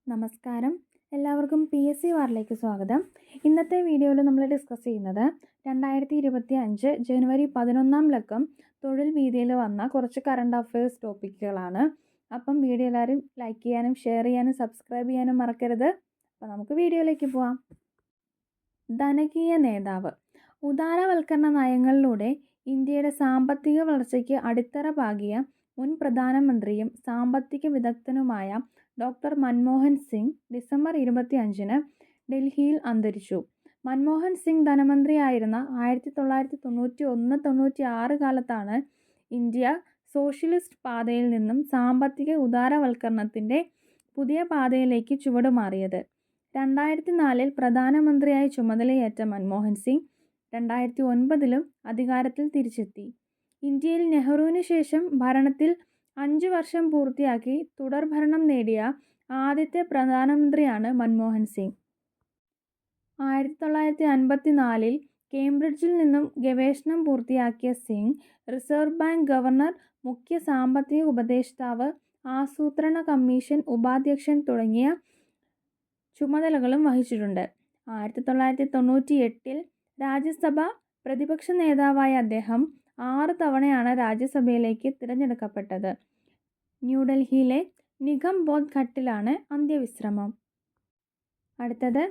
നമസ്കാരം. എല്ലാവർക്കും PSC വാറിലേക്ക് സ്വാഗതം. ഇന്നത്തെ വീഡിയോയിൽ നമ്മൾ ഡിസ്കസ് ചെയ്യുന്നത് 2025 ജനുവരി 11 ലക്കം തൊഴിൽ വീതിയിൽ വന്ന കുറച്ച് കറണ്ട് അഫയേഴ്സ് ടോപ്പിക്കുകളാണ്. അപ്പം വീഡിയോ എല്ലാവരും ലൈക്ക് ചെയ്യാനും ഷെയർ ചെയ്യാനും സബ്സ്ക്രൈബ് ചെയ്യാനും മറക്കരുത്. അപ്പോൾ നമുക്ക് വീഡിയോയിലേക്ക് പോവാം. ധനകീയ നേതാവ്. ഉദാരവൽക്കരണ നയങ്ങളിലൂടെ ഇന്ത്യയുടെ സാമ്പത്തിക വളർച്ചയ്ക്ക് അടിത്തറ പാകിയ മുൻ പ്രധാനമന്ത്രിയും സാമ്പത്തിക വിദഗ്ധനുമായ ഡോക്ടർ മൻമോഹൻ സിംഗ് ഡിസംബർ 25 ഡൽഹിയിൽ അന്തരിച്ചു. മൻമോഹൻ സിംഗ് ധനമന്ത്രിയായിരുന്ന 1991-96 കാലത്താണ് ഇന്ത്യ സോഷ്യലിസ്റ്റ് പാതയിൽ നിന്നും സാമ്പത്തിക ഉദാരവൽക്കരണത്തിൻ്റെ പുതിയ പാതയിലേക്ക് ചുവടുമാറിയത്. 2004 പ്രധാനമന്ത്രിയായി ചുമതലയേറ്റ മൻമോഹൻ സിംഗ് 2009 അധികാരത്തിൽ തിരിച്ചെത്തി. ഇന്ത്യയിൽ നെഹ്റുവിന് ശേഷം ഭരണത്തിൽ 5 വർഷം പൂർത്തിയാക്കി തുടർഭരണം നേടിയ ആദ്യത്തെ പ്രധാനമന്ത്രിയാണ് മൻമോഹൻ സിംഗ്. 1954 കേംബ്രിഡ്ജിൽ നിന്നും ഗവേഷണം പൂർത്തിയാക്കിയ സിംഗ് റിസർവ് ബാങ്ക് ഗവർണർ, മുഖ്യ സാമ്പത്തിക ഉപദേഷ്ടാവ്, ആസൂത്രണ കമ്മീഷൻ ഉപാധ്യക്ഷൻ തുടങ്ങിയ ചുമതലകളും വഹിച്ചിട്ടുണ്ട്. 1998 രാജ്യസഭ പ്രതിപക്ഷ നേതാവായ അദ്ദേഹം 6 തവണയാണ് രാജ്യസഭയിലേക്ക് തിരഞ്ഞെടുക്കപ്പെട്ടത്. ന്യൂഡൽഹിയിലെ നിഗം ബോധ് ഘട്ടിലാണ് അന്ത്യവിശ്രമം. അടുത്തത്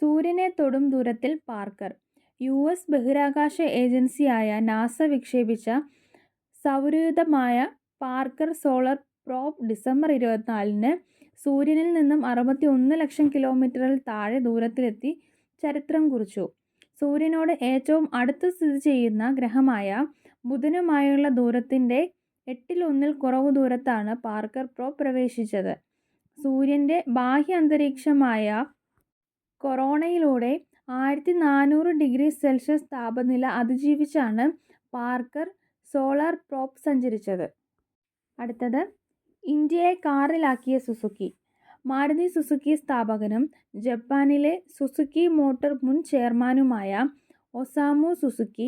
സൂര്യനെ തൊടും ദൂരത്തിൽ പാർക്കർ. US ബഹിരാകാശ ഏജൻസിയായ നാസ വിക്ഷേപിച്ച സൗരയൂഥമായ പാർക്കർ സോളർ പ്രോബ് ഡിസംബർ 24 സൂര്യനിൽ നിന്നും 61 ലക്ഷം കിലോമീറ്ററിൽ താഴെ ദൂരത്തിലെത്തി ചരിത്രം കുറിച്ചു. സൂര്യനോട് ഏറ്റവും അടുത്ത് സ്ഥിതി ചെയ്യുന്ന ഗ്രഹമായ ബുധനുമായുള്ള ദൂരത്തിൻ്റെ 1/8 കുറവ് ദൂരത്താണ് പാർക്കർ പ്രോബ് പ്രവേശിച്ചത്. സൂര്യൻ്റെ ബാഹ്യ അന്തരീക്ഷമായ കൊറോണയിലൂടെ 1400 ഡിഗ്രി സെൽഷ്യസ് താപനില അതിജീവിച്ചാണ് പാർക്കർ സോളാർ പ്രോബ് സഞ്ചരിച്ചത്. അടുത്തത് ഇന്ത്യയെ കാറിലാക്കിയ സുസുക്കി. മാരുതി സുസുക്കി സ്ഥാപകനും ജപ്പാനിലെ സുസുക്കി മോട്ടോർ മുൻ ചെയർമാനുമായ ഒസാമു സുസുക്കി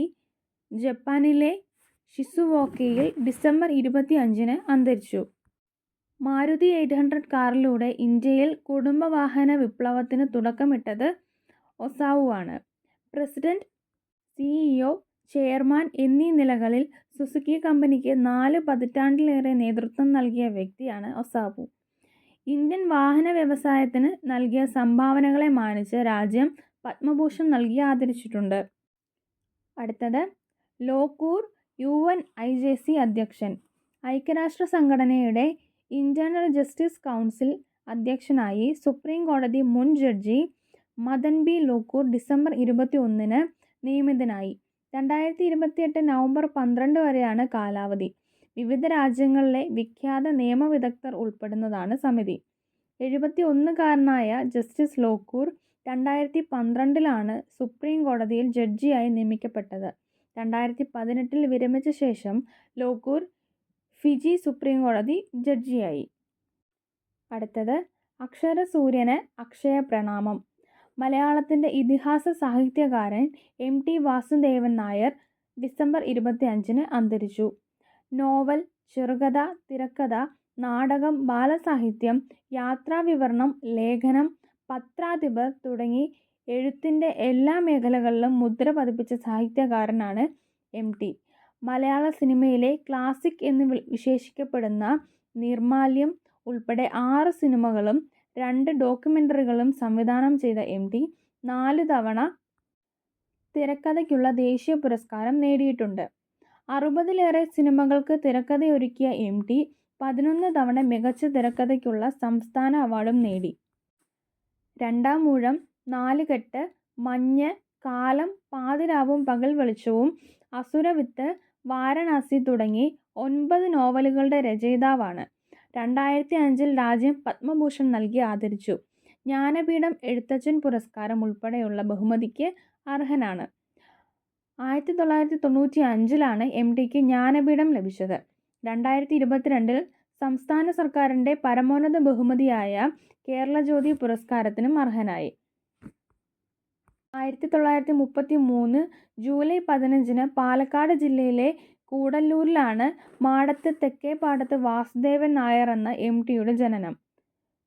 ജപ്പാനിലെ ഷിസുവോക്കയിൽ ഡിസംബർ 25 അന്തരിച്ചു. മാരുതി 800 കാറിലൂടെ ഇന്ത്യയിൽ കുടുംബവാഹന വിപ്ലവത്തിന് തുടക്കമിട്ടത് ഒസാവുവാണ്. പ്രസിഡന്റ്, CEO, ചെയർമാൻ എന്നീ നിലകളിൽ സുസുക്കി കമ്പനിക്ക് 4 പതിറ്റാണ്ടിലേറെ നേതൃത്വം നൽകിയ വ്യക്തിയാണ് ഒസാവു. ഇന്ത്യൻ വാഹന വ്യവസായത്തിന് നൽകിയ സംഭാവനകളെ മാനിച്ച് രാജ്യം പത്മഭൂഷൺ നൽകി ആദരിച്ചിട്ടുണ്ട്. അടുത്തത് ലോക്കൂർ UNIJC അധ്യക്ഷൻ. ഐക്യരാഷ്ട്ര സംഘടനയുടെ ഇന്റേണൽ ജസ്റ്റിസ് കൗൺസിൽ അധ്യക്ഷനായി സുപ്രീം കോടതി മുൻ judge Madan B Lokur December 21 നിയമിതനായി. 2028 November 12 വരെയാണ് കാലാവധി. വിവിധ രാജ്യങ്ങളിലെ വിഖ്യാത നിയമവിദഗ്ധർ ഉൾപ്പെടുന്നതാണ് സമിതി. 71-കാരനായ ജസ്റ്റിസ് ലോക്കൂർ 2012 സുപ്രീം കോടതിയിൽ ജഡ്ജിയായി നിയമിക്കപ്പെട്ടത്. 2018 വിരമിച്ച ശേഷം ലോക്കൂർ ഫിജി സുപ്രീം കോടതി ജഡ്ജിയായി. അടുത്തത് അക്ഷരസൂര്യന് അക്ഷയ പ്രണാമം. മലയാളത്തിൻ്റെ ഇതിഹാസ സാഹിത്യകാരൻ MT വാസുദേവൻ നായർ ഡിസംബർ 25 അന്തരിച്ചു. നോവൽ, ചെറുകഥ, തിരക്കഥ, നാടകം, ബാലസാഹിത്യം, യാത്രാവിവരണം, ലേഖനം, പത്രാധിപർ തുടങ്ങി എഴുത്തിൻ്റെ എല്ലാ മേഖലകളിലും മുദ്ര പതിപ്പിച്ച സാഹിത്യകാരനാണ് MT. മലയാള സിനിമയിലെ ക്ലാസിക് എന്ന് വിശേഷിക്കപ്പെടുന്ന നിർമാല്യം ഉൾപ്പെടെ 6 സിനിമകളും 2 ഡോക്യുമെൻ്ററികളും സംവിധാനം ചെയ്ത MT 4 തവണ തിരക്കഥയ്ക്കുള്ള ദേശീയ പുരസ്കാരം നേടിയിട്ടുണ്ട്. 60-ലേറെ സിനിമകൾക്ക് തിരക്കഥയൊരുക്കിയ MT 11 തവണ മികച്ച തിരക്കഥയ്ക്കുള്ള സംസ്ഥാന അവാർഡും നേടി. രണ്ടാമൂഴം, നാലുകെട്ട്, മഞ്ഞ്, കാലം, പാതിരാവും പകൽ വെളിച്ചവും, അസുരവിത്ത്, വാരണാസി തുടങ്ങി 9 നോവലുകളുടെ രചയിതാവാണ്. 2005 രാജ്യം പത്മഭൂഷൺ നൽകി ആദരിച്ചു. ജ്ഞാനപീഠം എഴുത്തച്ഛൻ പുരസ്കാരം ഉൾപ്പെടെയുള്ള ബഹുമതിക്ക് അർഹനാണ്. 1995 MTക്ക് ജ്ഞാനപീഠം ലഭിച്ചത്. 2022 സംസ്ഥാന സർക്കാരിൻ്റെ പരമോന്നത ബഹുമതിയായ കേരളജ്യോതി പുരസ്കാരത്തിനും അർഹനായി. 1933 ജൂലൈ 15 പാലക്കാട് ജില്ലയിലെ കൂടല്ലൂരിലാണ് മാടത്ത് തെക്കേപ്പാടത്ത് വാസുദേവൻ നായർ എന്ന MTയുടെ ജനനം.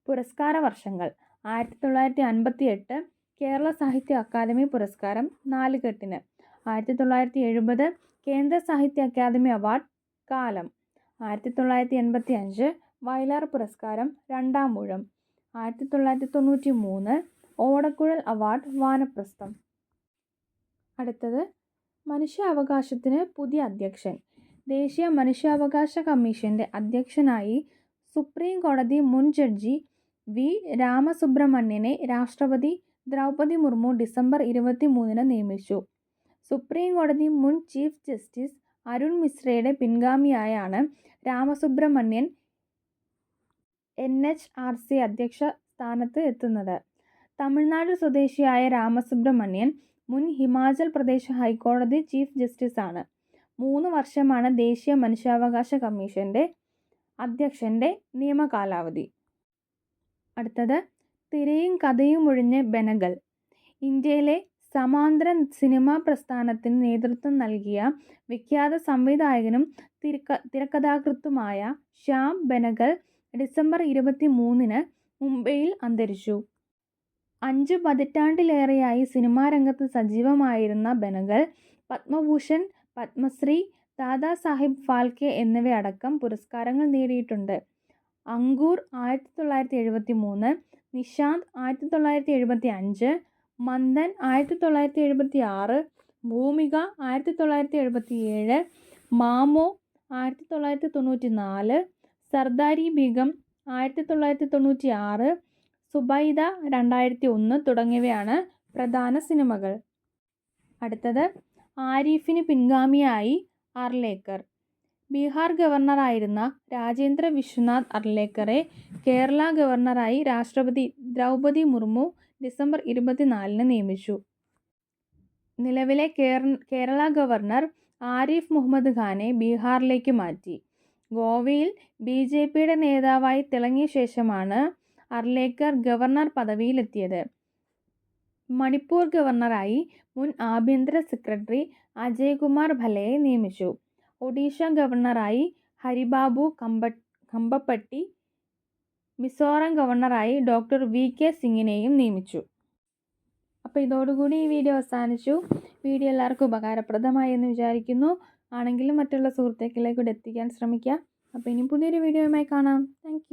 പുരസ്കാര വർഷങ്ങൾ 1958 കേരള സാഹിത്യ അക്കാദമി പുരസ്കാരം 4 കെട്ടിന്. 1970 കേന്ദ്ര സാഹിത്യ അക്കാദമി അവാർഡ് കാലം. 1985 വയലാർ പുരസ്കാരം 2-ാം ഊഴം. 1993 ഓടക്കുഴൽ അവാർഡ് വാനപ്രസ്ഥം. അടുത്തത് മനുഷ്യാവകാശത്തിന് പുതിയ അധ്യക്ഷൻ. ദേശീയ മനുഷ്യാവകാശ കമ്മീഷന്റെ അധ്യക്ഷനായി സുപ്രീം കോടതി മുൻ ജഡ്ജി വി രാമസുബ്രഹ്മണ്യനെ രാഷ്ട്രപതി ദ്രൗപദി മുർമു ഡിസംബർ 23 നിയമിച്ചു. സുപ്രീം കോടതി മുൻ ചീഫ് ജസ്റ്റിസ് അരുൺ മിശ്രയുടെ പിൻഗാമിയായാണ് രാമസുബ്രഹ്മണ്യൻ NHRC അധ്യക്ഷ സ്ഥാനത്ത് എത്തുന്നത്. തമിഴ്നാട് സ്വദേശിയായ രാമസുബ്രഹ്മണ്യൻ മുൻ ഹിമാചൽ പ്രദേശ് ഹൈക്കോടതി ചീഫ് ജസ്റ്റിസാണ്. 3 വർഷമാണ് ദേശീയ മനുഷ്യാവകാശ കമ്മീഷന്റെ അധ്യക്ഷന്റെ നിയമകാലാവധി. അടുത്തത് തിരയും കഥയും ഒഴിഞ്ഞ് ബെനഗൽ. ഇന്ത്യയിലെ സമാന്തര സിനിമാ പ്രസ്ഥാനത്തിന് നേതൃത്വം നൽകിയ വിഖ്യാത സംവിധായകനും തിരക്കഥാകൃത്തുമായ ശ്യാം ബെനഗൽ ഡിസംബർ 23 മുംബൈയിൽ അന്തരിച്ചു. 5 പതിറ്റാണ്ടിലേറെയായി സിനിമാ രംഗത്ത് സജീവമായിരുന്ന ബെനഗൽ പത്മഭൂഷൺ, പത്മശ്രീ, ദാദാസാഹിബ് ഫാൽക്കെ എന്നിവയടക്കം പുരസ്കാരങ്ങൾ നേടിയിട്ടുണ്ട്. അങ്കൂർ 1973, നിശാന്ത് 1975, മന്ദൻ 1976, ഭൂമിക 1977, മാമോ 1994, സർദാരി ബീഗം 1996, സുബൈദ 2001 തുടങ്ങിയവയാണ് പ്രധാന സിനിമകൾ. അടുത്തത് ആരിഫിന് പിൻഗാമിയായി അർലേക്കർ. ബീഹാർ ഗവർണറായിരുന്ന രാജേന്ദ്ര വിശ്വനാഥ് അർലേക്കറെ കേരള ഗവർണറായി രാഷ്ട്രപതി ദ്രൗപദി മുർമു ഡിസംബർ 24 നിയമിച്ചു. നിലവിലെ കേരള ഗവർണർ ആരിഫ് മുഹമ്മദ് ഖാനെ ബീഹാറിലേക്ക് മാറ്റി. ഗോവയിൽ BJPയുടെ നേതാവായി തിളങ്ങിയ ശേഷമാണ് അർലേക്കർ ഗവർണർ പദവിയിലെത്തിയത്. മണിപ്പൂർ ഗവർണറായി മുൻ ആഭ്യന്തര സെക്രട്ടറി അജയ് കുമാർ ഭല്ലയെ നിയമിച്ചു. ഒഡീഷ ഗവർണറായി ഹരിബാബു കമ്പപ്പട്ടി, മിസോറാം ഗവർണറായി ഡോക്ടർ VK സിംഗിനെയും നിയമിച്ചു. അപ്പോൾ ഇതോടുകൂടി ഈ വീഡിയോ അവസാനിച്ചു. വീഡിയോ എല്ലാവർക്കും ഉപകാരപ്രദമായി എന്ന് വിചാരിക്കുന്നു. ആണെങ്കിലും മറ്റുള്ള സുഹൃത്തുക്കളിലേക്ക് കൂടെ എത്തിക്കാൻ ശ്രമിക്കുക. അപ്പോൾ ഇനി പുതിയൊരു വീഡിയോയുമായി കാണാം. താങ്ക്